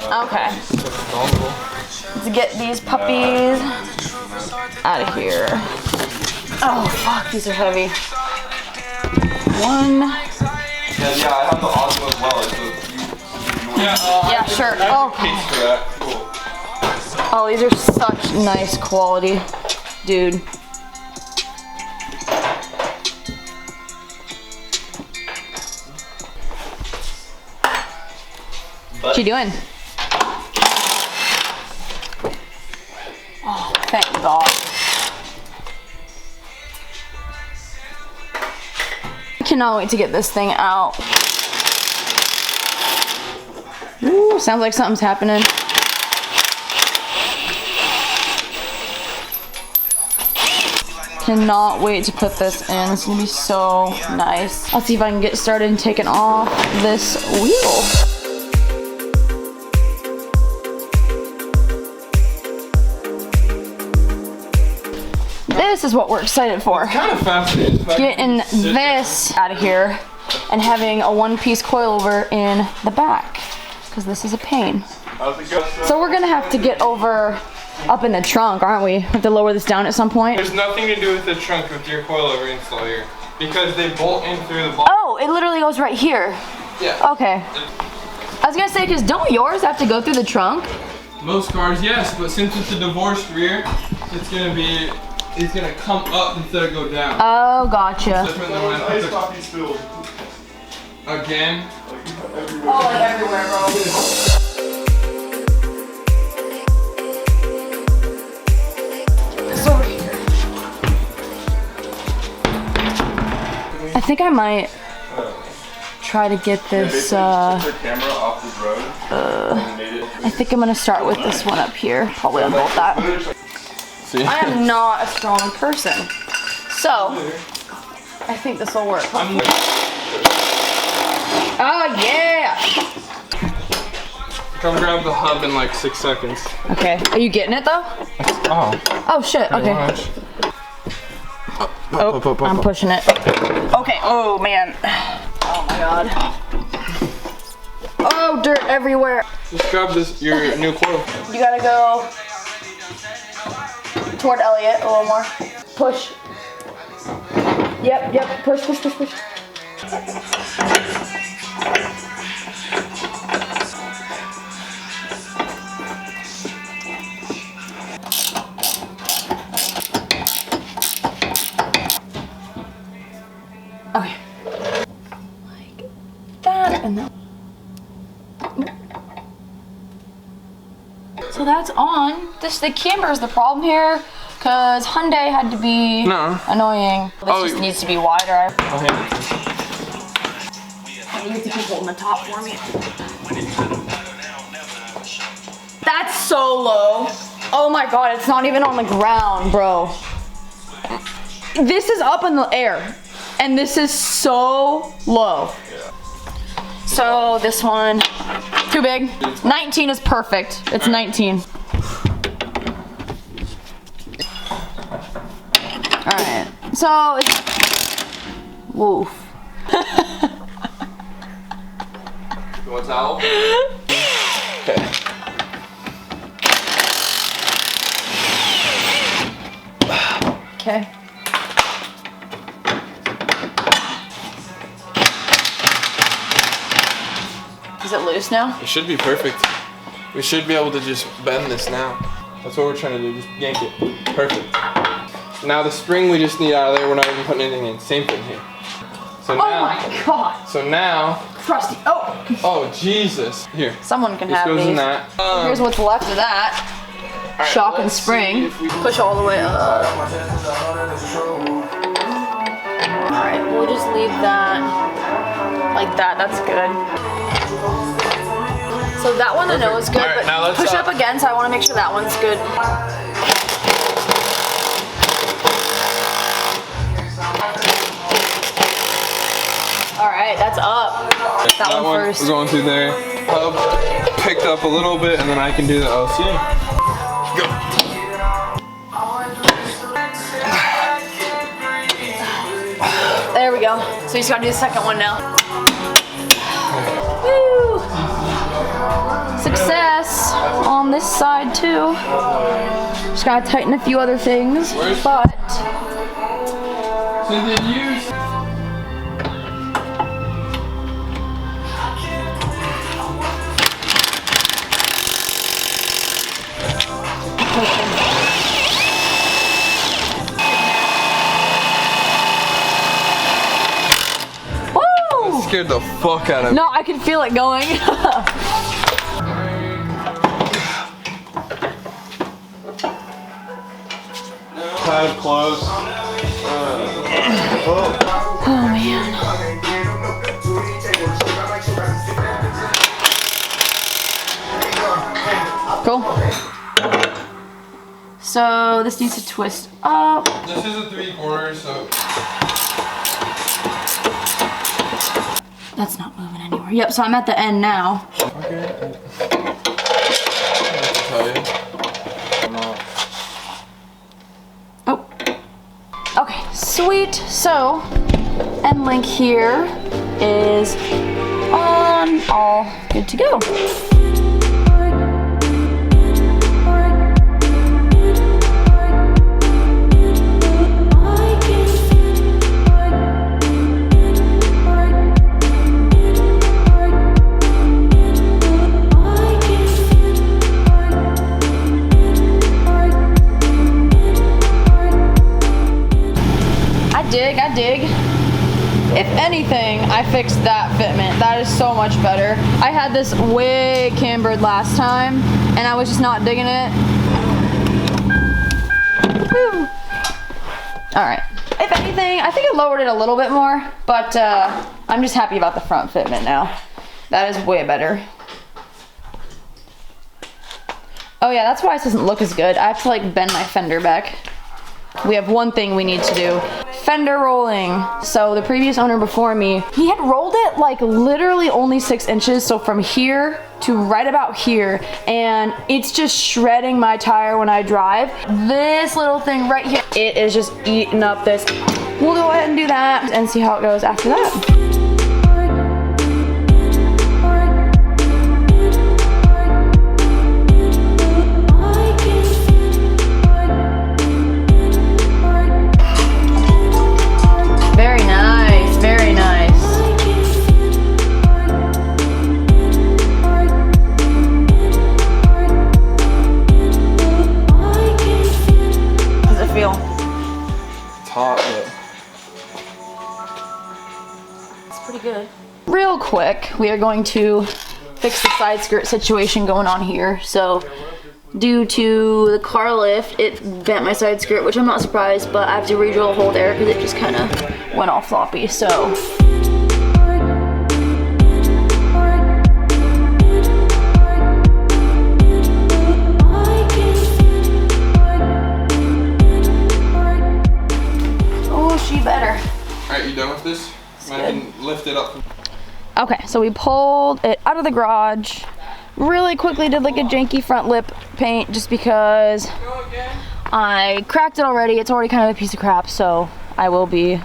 Okay. Let's get these puppies out of here. Oh fuck, these are heavy. One. Yeah, I have the Osmo as well. So yeah, sure. Oh. Oh, these are such nice quality, dude. What you doing? Oh, thank God. I cannot wait to get this thing out. Ooh, sounds like something's happening. Cannot wait to put this in. It's gonna be so nice. I'll see if I can get started and taking off this wheel. This is what we're excited for. It's kind of fascinating. Getting this out of here and having a one-piece coilover in the back, because this is a pain. So we're gonna have to get over up in the trunk, aren't we? Have to lower this down at some point. There's nothing to do with the trunk with your coilover install here, because they bolt in through the bottom. Oh, it literally goes right here. Yeah. Okay. I was gonna say, because don't yours have to go through the trunk? Most cars, yes, but since it's a divorced rear, it's gonna come up instead of go down. Oh, gotcha. Again. Oh, like everywhere, bro. It's over here. I think I might try to get this, I think I'm gonna start with this one up here. Probably unbolt that. See? I am not a strong person, so I think this will work. Oh yeah! Come grab the hub in like 6 seconds. Okay, are you getting it though? Oh. Oh shit, okay. Oh, I'm pushing it. Okay, oh man. Oh my god. Oh, dirt everywhere. Just grab this, your new coil. You gotta go toward Elliot a little more. Push. Yep, push. Okay. Like that and that. So that's on. The camber is the problem here, because Hyundai had to be annoying. This just needs to be wider. I'll hand it to you. You have to keep holding the top for me. That's so low. Oh my god, it's not even on the ground, bro. This is up in the air, and this is so low. So this one, too big. 19 is perfect. It's 19. Alright, so it's, woof. You want a towel? Okay. Okay. Is it loose now? It should be perfect. We should be able to just bend this now. That's what we're trying to do, just yank it. Perfect. Now the spring we just need out of there, we're not even putting anything in. Same thing here. So now, oh my god. So now. Crusty. Oh. Oh Jesus. Here. Someone can this have goes these. In that. Here's what's left of that. Right, shock and spring. Push all the way up. Alright, we'll just leave that like that. That's good. So that one I know is good, right, but push up again, so I want to make sure that one's good. Alright, that's up. That one first. We're going through there. Hub picked up a little bit, and then I can do the LC. Go. There we go. So you just gotta do the second one now. Woo! Success! on this side too. Just gotta tighten a few other things, but. So did you? Woo! Scared the fuck out of me. No, I can feel it going. Kind of close. Oh man. Cool. So this needs to twist up. This is a 3/4, so. That's not moving anywhere. Yep, so I'm at the end now. Okay. Oh. Okay, sweet. So, end link here is on, all good to go. I dig. If anything, I fixed that fitment. That is so much better. I had this way cambered last time, and I was just not digging it. Woo. All right. If anything, I think I lowered it a little bit more, but I'm just happy about the front fitment now. That is way better. Oh yeah, that's why it doesn't look as good. I have to like bend my fender back. We have one thing we need to do. Fender rolling. So the previous owner before me, he had rolled it like literally only 6 inches. So from here to right about here, and it's just shredding my tire when I drive. This little thing right here, it is just eating up this. We'll go ahead and do that and see how it goes after that. Good. Real quick, we are going to fix the side skirt situation going on here. So due to the car lift, it bent my side skirt, which I'm not surprised, but I have to re-drill a hole there because it just kind of went all floppy. So oh, she better. Alright, you done with this? I can lift it up. Okay, so we pulled it out of the garage. Really quickly did like a janky front lip paint just because I cracked it already. It's already kind of a piece of crap, so I will be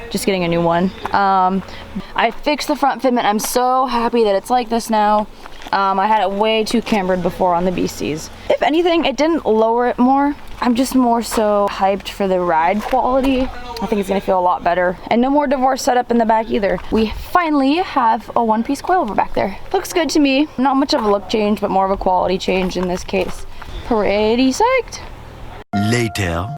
just getting a new one. I fixed the front fitment. I'm so happy that it's like this now. I had it way too cambered before on the BCs. If anything, it didn't lower it more. I'm just more so hyped for the ride quality. I think it's gonna feel a lot better. And no more divorce setup in the back either. We finally have a one-piece coilover back there. Looks good to me. Not much of a look change, but more of a quality change in this case. Pretty psyched. Later.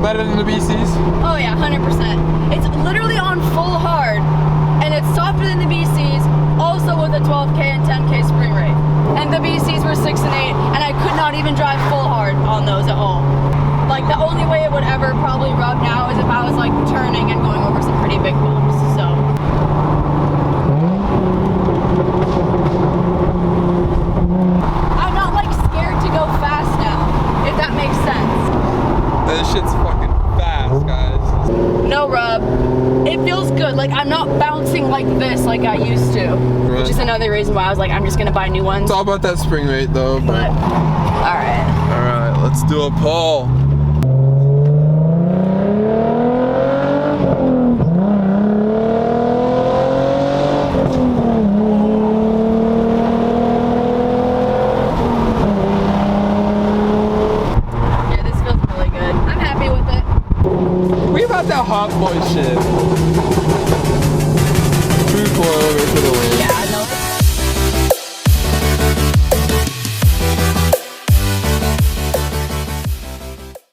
Better than the BCs? Oh yeah, 100%. It's literally on full hard, and it's softer than the BCs, also with a 12K and 10K spring rate. And the BCs were 6 and 8, and I could not even drive full hard on those at all. Like the only way it would ever probably rub now is if I was like turning and going over some pretty big bumps, so. I'm not like scared to go fast now, if that makes sense. This shit's fucking fast, guys. No rub. It feels good. Like I'm not bouncing like this like I used to. Which is another reason why I was like, I'm just gonna buy new ones. It's all about that spring rate though, But, all right. all right, let's do a pull. Yeah, this feels really good. I'm happy with it. We about that hot boy shit. True coilover for the win.